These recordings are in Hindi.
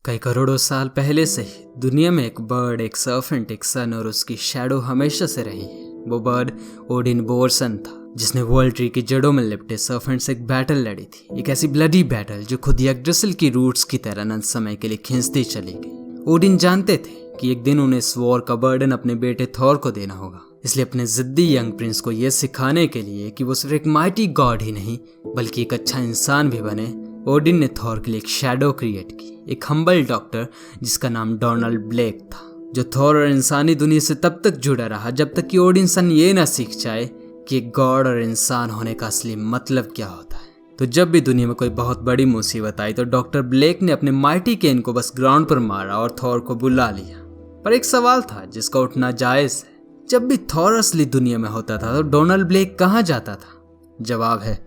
कई करोड़ों साल पहले से ही दुनिया में एक बर्ड, एक सर्फेंट, एक सन और उसकी शैडो हमेशा से रही है। वो बर्ड ओडिन बोरसन था, जिसने वर्ल्ड ट्री की जड़ों में लिपटे सर्फेंट से एक बैटल लड़ी थी। एक ऐसी ब्लडी बैटल जो खुद यग्ड्रासिल की रूट्स की तरह अनंत समय के लिए खींचती चली गई। ओडिन जानते थे कि एक दिन उन्हें इस वॉर का बर्डन अपने बेटे थॉर को देना होगा, इसलिए अपने जिद्दी यंग प्रिंस को यह सिखाने के लिए कि वो सिर्फ एक माइटी गॉड ही नहीं बल्कि एक अच्छा इंसान भी बने, ओडिन ने थॉर के लिए एक शैडो क्रिएट की, एक हम्बल डॉक्टर जिसका नाम डोनाल्ड ब्लेक था, जो थॉर और इंसानी दुनिया से तब तक जुड़ा रहा जब तक कि ओडिन सन ये ना सीख जाए कि एक गॉड और इंसान होने का असली मतलब क्या होता है। तो जब भी दुनिया में कोई बहुत बड़ी मुसीबत आई तो डॉक्टर ब्लेक ने अपने माइटी केन को बस ग्राउंड पर मारा और थॉर को बुला लिया। पर एक सवाल था जिसका उठना जायज है, जब भी थॉर असली दुनिया में होता था तो डोनाल्ड ब्लेक कहाँ जाता था? जवाब है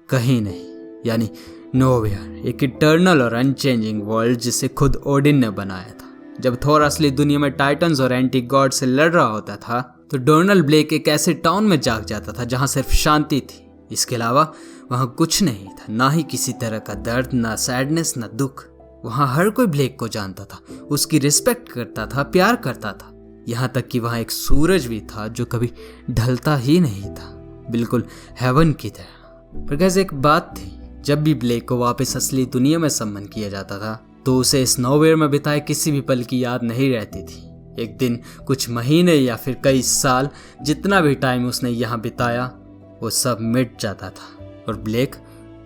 कहीं नहीं, यानी नोवेयर, एक इटर्नल और अनचेंजिंग वर्ल्ड जिसे खुद ओडिन ने बनाया था। जब थॉर असली दुनिया में टाइटन्स और एंटी गॉड से लड़ रहा होता था तो डोनाल्ड ब्लेक एक ऐसे टाउन में जाग जाता था जहां सिर्फ शांति थी। इसके अलावा वहां कुछ नहीं था, ना ही किसी तरह का दर्द, ना सैडनेस, ना दुख। वहां हर कोई ब्लेक को जानता था, उसकी रिस्पेक्ट करता था, प्यार करता था। यहाँ तक कि वहां एक सूरज भी था जो कभी ढलता ही नहीं था, बिल्कुल हेवन की तरह। पर कैसे एक बात थी, जब भी ब्लेक को वापस असली दुनिया में सम्मन किया जाता था तो उसे इस नोवेयर में बिताए किसी भी पल की याद नहीं रहती थी। एक दिन, कुछ महीने या फिर कई साल, जितना भी टाइम उसने यहाँ बिताया वो सब मिट जाता था और ब्लेक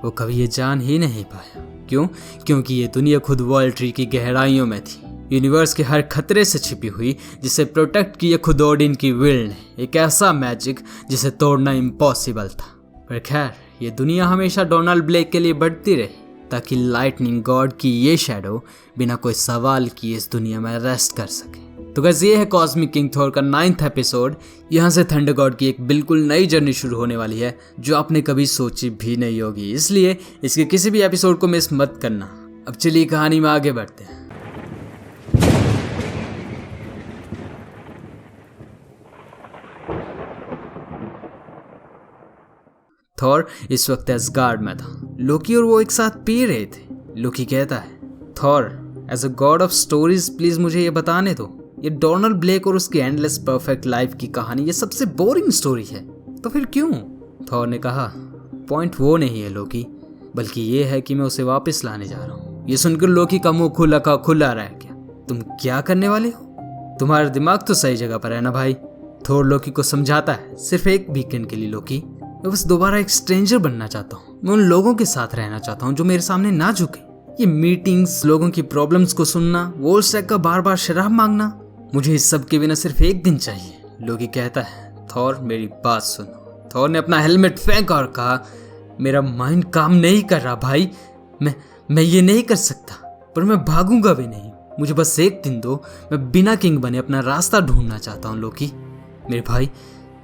वो कभी ये जान ही नहीं पाया। क्यों? क्योंकि ये दुनिया खुद वर्ल्ड ट्री की गहराइयों में थी, यूनिवर्स के हर खतरे से छिपी हुई, जिसे प्रोटेक्ट किया खुद ओडिन की विल ने, एक ऐसा मैजिक जिसे तोड़ना इम्पॉसिबल था। पर खैर, ये दुनिया हमेशा डोनाल्ड ब्लेक के लिए बढ़ती रही ताकि लाइटनिंग गॉड की ये शैडो बिना कोई सवाल किए इस दुनिया में रेस्ट कर सके। तो गाइस, ये है कॉस्मिक किंग थॉर का 9th एपिसोड। यहाँ से थंडर गॉड की एक बिल्कुल नई जर्नी शुरू होने वाली है जो आपने कभी सोची भी नहीं होगी, इसलिए इसके किसी भी एपिसोड को मिस मत करना। अब चलिए कहानी में आगे बढ़ते हैं। थॉर इस वक्त एस्गार्ड में था। लोकी और वो एक साथ पी रहे थे। लोकी कहता है, Thor, as a god of stories please मुझे ये बताने दो, ये डोनाल्ड ब्लेक और उसकी एंडलेस परफेक्ट लाइफ की कहानी ये सबसे बोरिंग स्टोरी है, तो फिर क्यों? थॉर ने कहा, पॉइंट वो नहीं है लोकी, बल्कि ये है कि मैं उसे वापस लाने जा रहा हूँ। ये सुनकर लोकी का मुंह खुला का खुला रह गया। तुम क्या करने वाले हो? तुम्हारा दिमाग तो सही जगह पर है ना भाई? थॉर लोकी को समझाता है, सिर्फ एक वीकेंड के लिए लोकी, मैं बस दोबारा एक स्ट्रेंजर बनना चाहता हूँ। मैं उन लोगों के साथ रहना चाहता हूँ जो मेरे सामने ना झुके। ये मीटिंग्स, लोगों की प्रॉब्लम्स को सुनना, वॉल स्टैक का बार बार शराब मांगना, मुझे इस सब के बिना सिर्फ एक दिन चाहिए। लोकी कहता है, थॉर मेरी बात सुनो। थॉर ने अपना हेलमेट फेंका और कहा, मेरा माइंड काम नहीं कर रहा भाई, मैं ये नहीं कर सकता, पर मैं भागूंगा भी नहीं। मुझे बस एक दिन दो, मैं बिना किंग बने अपना रास्ता ढूंढना चाहता हूँ। लोकी मेरे भाई,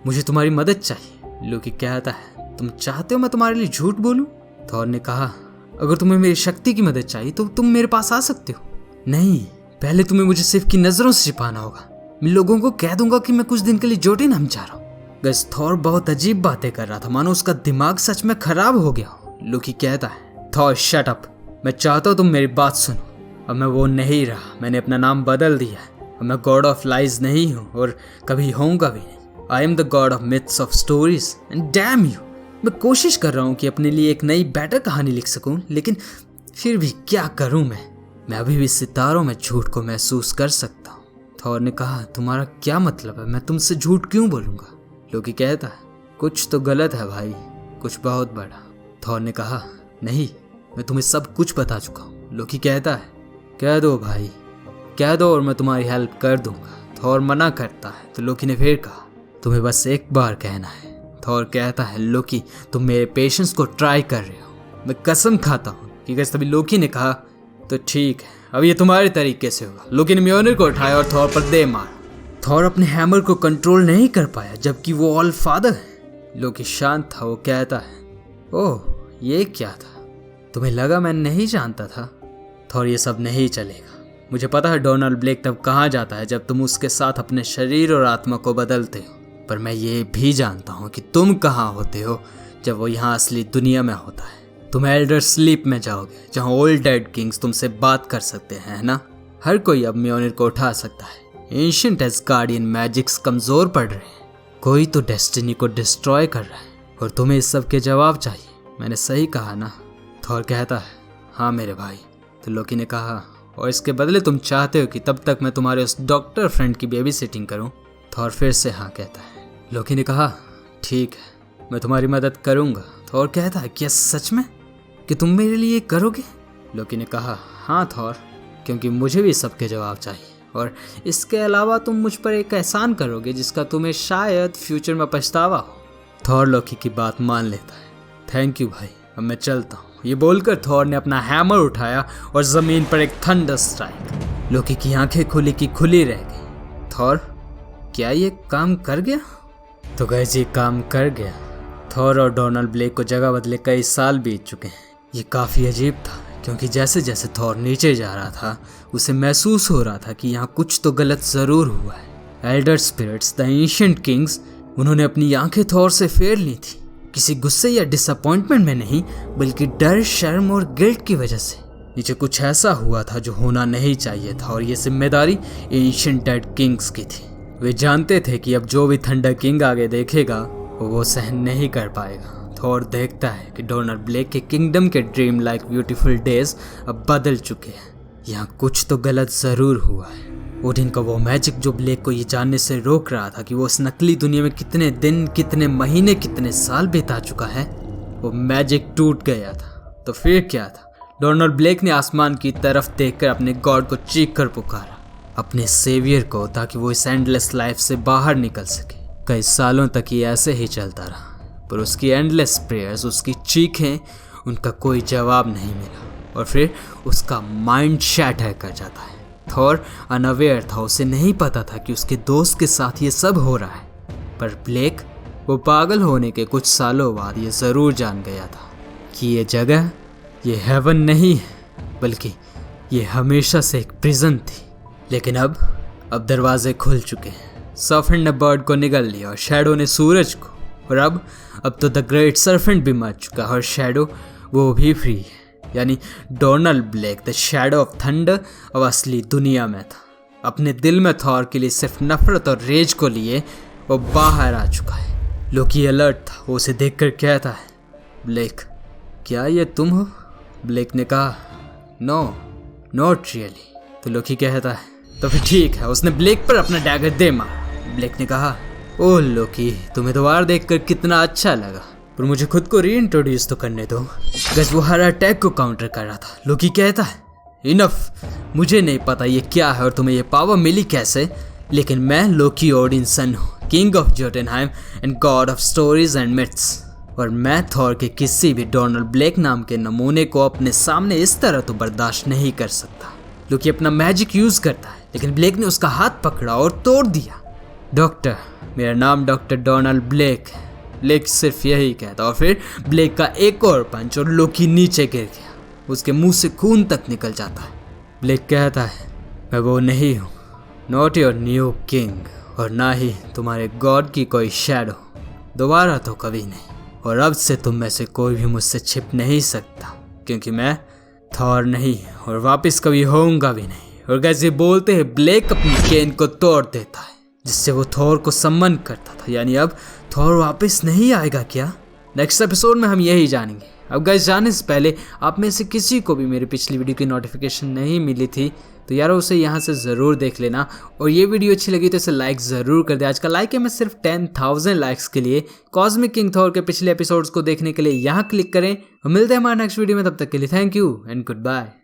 मुझे तुम्हारी मदद चाहिए। लोकी कहता है, तुम चाहते हो मैं तुम्हारे लिए झूठ बोलूं? थॉर ने कहा, अगर तुम्हें मेरी शक्ति की मदद चाहिए तो तुम मेरे पास आ सकते हो। नहीं, पहले तुम्हें मुझे सिर्फ की नजरों से छिपाना होगा। मैं लोगों को कह दूंगा कि मैं कुछ दिन के लिए जोटुनहम जा रहा हूँ। गैस, थॉर बहुत अजीब बातें कर रहा था, मानो उसका दिमाग सच में खराब हो गया हो। लोकी कहता है, थॉर शट अप, मैं चाहता हूँ तुम मेरी बात सुनो। अब मैं वो नहीं रहा, मैंने अपना नाम बदल दिया है। अब मैं गॉड ऑफ लाइज नहीं हूँ और कभी होऊंगा भी नहीं। I am the god of myths of stories and damn you! मैं कोशिश कर रहा हूँ कि अपने लिए एक नई बेटर कहानी लिख सकूँ, लेकिन फिर भी क्या करूँ मैं अभी भी सितारों में झूठ को महसूस कर सकता हूँ। थॉर ने कहा, तुम्हारा क्या मतलब है? मैं तुमसे झूठ क्यों बोलूँगा? लोकी कहता है, कुछ तो गलत है भाई, कुछ बहुत बड़ा। थॉर ने कहा, नहीं, मैं तुम्हें सब कुछ बता चुका हूँ। लोकी कहता है, कह दो भाई, कह दो और मैं तुम्हारी हेल्प कर दूंगा। थॉर मना करता है तो लोकी ने फिर कहा, तुम्हें बस एक बार कहना है। थॉर कहता है, लोकी तुम मेरे पेशेंस को ट्राई कर रहे हो, मैं कसम खाता हूँ कि गैस। तभी लोकी ने कहा, तो ठीक है, अब ये तुम्हारे तरीके से होगा। लोकी ने म्योनर को उठाया और थॉर पर दे मारा। थॉर अपने हैमर को कंट्रोल नहीं कर पाया, जबकि वो ऑल फादर है। लोकी शांत था। वो कहता है, ओह ये क्या था? तुम्हें लगा मैं नहीं जानता था? थॉर, ये सब नहीं चलेगा। मुझे पता है डोनाल्ड ब्लेक तब कहाँ जाता है जब तुम उसके साथ अपने शरीर और आत्मा को बदलते हो, पर मैं ये भी जानता हूँ कि तुम कहाँ होते हो जब वो यहाँ असली दुनिया में होता है। तुम एल्डर स्लीप में जाओगे, जहाँ ओल्ड डेड किंग्स तुमसे बात कर सकते हैं, है ना? हर कोई अब म्योनिर को उठा सकता है। एंशिएंट एसगार्डियन मैजिक्स कमजोर पड़ रहे हैं। कोई तो डेस्टिनी को डिस्ट्रॉय कर रहा है और तुम्हें इस सब के जवाब चाहिए। मैंने सही कहा ना? थॉर कहता है, हाँ मेरे भाई। तो लोकी ने कहा, और इसके बदले तुम चाहते हो कि तब तक मैं तुम्हारे उस डॉक्टर फ्रेंड की बेबी सिटिंग करूं? थॉर फिर से हाँ कहता है। लोकी ने कहा, ठीक है, मैं तुम्हारी मदद करूंगा। थॉर कहता है, क्या सच में? कि तुम मेरे लिए करोगे? लोकी ने कहा, हाँ थॉर, क्योंकि मुझे भी सबके जवाब चाहिए, और इसके अलावा तुम मुझ पर एक एहसान करोगे जिसका तुम्हें शायद फ्यूचर में पछतावा हो। थॉर लोकी की बात मान लेता है। थैंक यू भाई, अब मैं चलता हूँ। ये बोलकर थॉर ने अपना हैमर उठाया और जमीन पर एक थंडर स्ट्राइक। लोकी की आंखें खुली की खुली रह गई। थॉर, क्या ये काम कर गया? तो गाइस, ये काम कर गया। थॉर और डोनाल्ड ब्लेक को जगह बदले कई साल बीत चुके हैं। ये काफ़ी अजीब था, क्योंकि जैसे जैसे थॉर नीचे जा रहा था उसे महसूस हो रहा था कि यहाँ कुछ तो गलत ज़रूर हुआ है। Elder spirits, the ancient kings, उन्होंने अपनी आंखें थॉर से फेर ली थी। किसी गुस्से या डिसअपॉइंटमेंट में नहीं, बल्कि डर, शर्म और गिल्ट की वजह से। नीचे कुछ ऐसा हुआ था जो होना नहीं चाहिए था, और ये जिम्मेदारी एंशिएंट डेड किंग्स की थी। वे जानते थे कि अब जो भी थंडर किंग आगे देखेगा वो सहन नहीं कर पाएगा। थॉर देखता है कि डोनाल्ड ब्लेक के किंगडम के ड्रीम लाइक ब्यूटीफुल डेज अब बदल चुके हैं। यहाँ कुछ तो गलत ज़रूर हुआ है। ओडिन का वो मैजिक जो ब्लेक को ये जानने से रोक रहा था कि वो उस नकली दुनिया में कितने दिन, कितने महीने, कितने साल बिता चुका है, वो मैजिक टूट गया था। तो फिर क्या था? डोनाल्ड ब्लेक ने आसमान की तरफ देखकर अपने गॉड को चीख कर पुकारा, अपने सेवियर को, ताकि वो इस एंडलेस लाइफ से बाहर निकल सके। कई सालों तक ये ऐसे ही चलता रहा, पर उसकी एंडलेस प्रेयर्स, उसकी चीखें, उनका कोई जवाब नहीं मिला, और फिर उसका माइंड शैटर कर जाता है। थॉर अनअवेयर था, उसे नहीं पता था कि उसके दोस्त के साथ ये सब हो रहा है। पर ब्लेक, वो पागल होने के कुछ सालों बाद ये ज़रूर जान गया था कि ये जगह, ये हेवन नहीं है, बल्कि ये हमेशा से एक प्रिजन थी। लेकिन अब दरवाजे खुल चुके हैं। सर्फेंट ने बर्ड को निगल लिया और शैडो ने सूरज को, और अब तो द ग्रेट सर्फेंट भी मर चुका है और शैडो वो भी फ्री है। यानी Donald Blake, the shadow of thunder, अब असली दुनिया में था। अपने दिल में थॉर के लिए सिर्फ नफरत और रेज को लिए वो बाहर आ चुका है। लोकी अलर्ट था, वो उसे देखकर कहता है, ब्लेक, क्या ये तुम हो? ब्लेक ने कहा, नो, नॉट रियली। तो लोकी कहता है, तो फिर ठीक है। उसने ब्लेक पर अपना डैगर दे मारा। ब्लेक ने कहा, ओह लोकी, तुम्हें दोबारा देखकर कितना अच्छा लगा, पर मुझे खुद को रीइंट्रोड्यूस तो करने दो। गज वो हर अटैक को काउंटर कर रहा था। लोकी कहता है, इनफ, मुझे नहीं पता ये क्या है और तुम्हें ये पावर मिली कैसे, लेकिन मैं लोकी ओडिन सन हूँ, king of Jotunheim and god of stories and myths, और मैं थॉर के किसी भी डोनाल्ड ब्लेक नाम के नमूने को अपने सामने इस तरह तो बर्दाश्त नहीं कर सकता। लोकी अपना मैजिक यूज करता है, लेकिन ब्लेक ने उसका हाथ पकड़ा और तोड़ दिया। डॉक्टर, मेरा नाम डॉक्टर डोनाल्ड ब्लेक है। ब्लेक सिर्फ यही कहता, और फिर ब्लेक का एक और पंच और लोकी नीचे गिर गया। उसके मुंह से खून तक निकल जाता है। ब्लेक कहता है, मैं वो नहीं हूँ, नॉट योर न्यू किंग, और ना ही तुम्हारे गॉड की कोई शैडो, दोबारा तो कभी नहीं। और अब से तुम में से कोई भी मुझसे छिप नहीं सकता, क्योंकि मैं थॉर नहीं और वापस कभी होऊंगा भी नहीं। और कैसे बोलते हैं, ब्लेक अपनी केन को तोड़ देता है, जिससे वो थॉर को सम्मन करता था। यानी अब थॉर वापस नहीं आएगा क्या? नेक्स्ट एपिसोड में हम यही जानेंगे। अब गाइस, जाने से पहले आप में से किसी को भी मेरी पिछली वीडियो की नोटिफिकेशन नहीं मिली थी तो यार उसे यहाँ से ज़रूर देख लेना, और ये वीडियो अच्छी लगी तो इसे लाइक ज़रूर कर दे। आज का लाइक है मैं सिर्फ 10,000 लाइक्स के लिए। कॉस्मिक किंग थॉर के पिछले एपिसोड्स को देखने के लिए यहाँ क्लिक करें, और मिलते हैं हमारे नेक्स्ट वीडियो में। तब तक के लिए thank you and good bye.